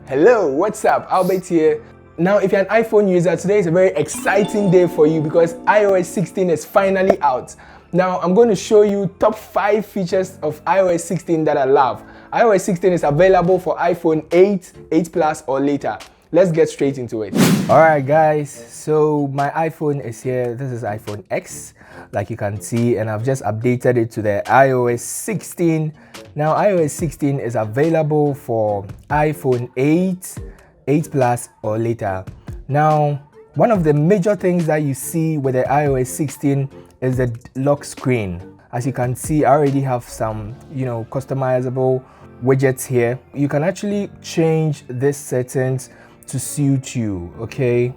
Hello, what's up? Albert here. Now, if you're an iPhone user, today is a very exciting day for you because iOS 16 is finally out. Now, I'm going to show you top 5 features of iOS 16 that I love. iOS 16 is available for iPhone 8, 8 Plus or later. Let's get straight into it. Alright guys, so my iPhone is here. This is iPhone X, like you can see, and I've just updated it to the iOS 16. Now iOS 16 is available for iPhone 8, 8 Plus or later. Now, one of the major things that you see with the iOS 16 is the lock screen. As you can see, I already have some, customizable widgets here. You can actually change these settings to suit you, okay?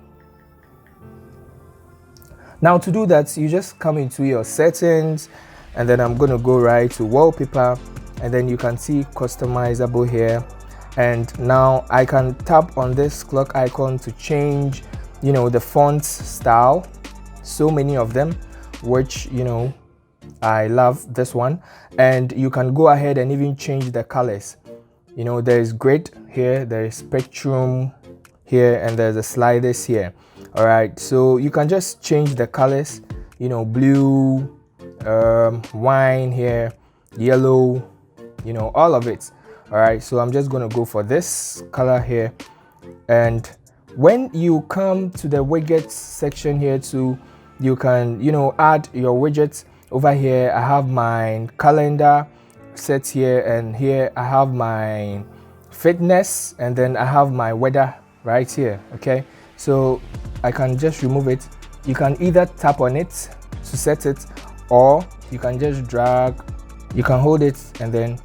Now to do that, you just come into your settings, and then I'm going to go right to wallpaper, and then you can see customizable here. And now I can tap on this clock icon to change, the font style. So many of them, which, I love this one. And you can go ahead and even change the colors. There is grid here, there is spectrum here, and there's a sliders here. All right, so you can just change the colors, blue, wine here, yellow, all of it. All right, so I'm just going to go for this color here. And when you come to the widgets section here too, you can add your widgets. Over here I have my calendar set here, and here I have my fitness, and then I have my weather right here. Okay, so I can just remove it. You can either tap on it to set it, or you can just drag, you can hold it and then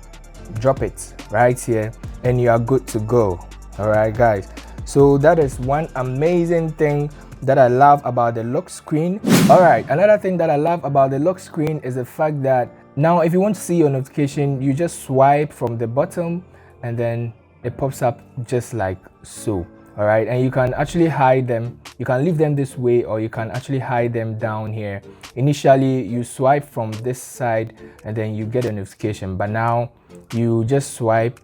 drop it right here, and you are good to go. All right guys, so that is one amazing thing that I love about the lock screen. All right, another thing that I love about the lock screen is the fact that now if you want to see your notification, you just swipe from the bottom and then it pops up just like so. All right, and you can actually hide them. You can leave them this way, or you can actually hide them down here. Initially you swipe from this side and then you get a notification, but now you just swipe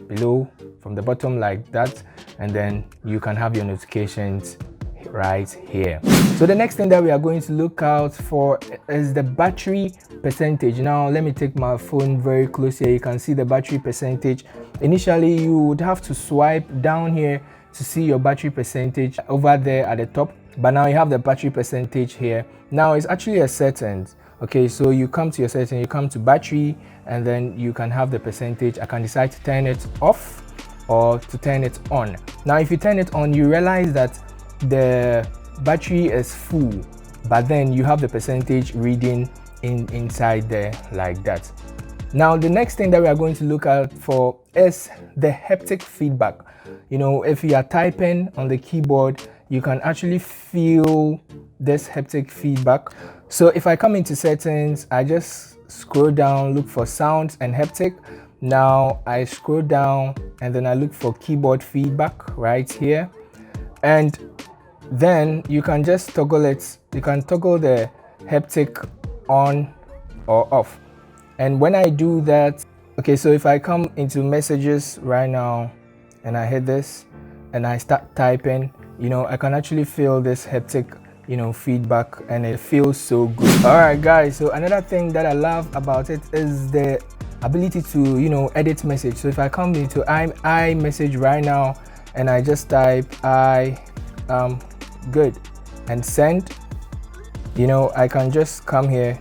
below from the bottom like that, and then you can have your notifications right here. So the next thing that we are going to look out for is the battery percentage. Now let me take my phone very close here. You can see the battery percentage. Initially you would have to swipe down here to see your battery percentage over there at the top, but now you have the battery percentage here. Now it's actually a settings. Okay, so you come to your setting, you come to battery, and then you can have the percentage. I can decide to turn it off or to turn it on. Now if you turn it on, you realize that the battery is full, but then you have the percentage reading inside there like that. Now the next thing that we are going to look out for is the haptic feedback. If you are typing on the keyboard, you can actually feel this haptic feedback. So if I come into settings, I just scroll down, look for sounds and haptic. Now I scroll down and then I look for keyboard feedback right here, and then you can just toggle it. You can toggle the haptic on or off. And when I do that, okay, so if I come into messages right now and I hit this and I start typing, I can actually feel this haptic feedback, and it feels so good. All right guys, so another thing that I love about it is the ability to edit message. So if I come into iMessage right now and I just type I am good and send, I can just come here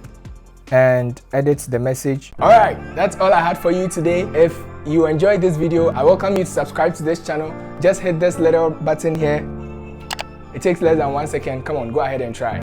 and edit the message. All right, that's all I had for you today. If you enjoyed this video, I welcome you to subscribe to this channel. Just hit this little button here. It takes less than 1 second. Come on, go ahead and try.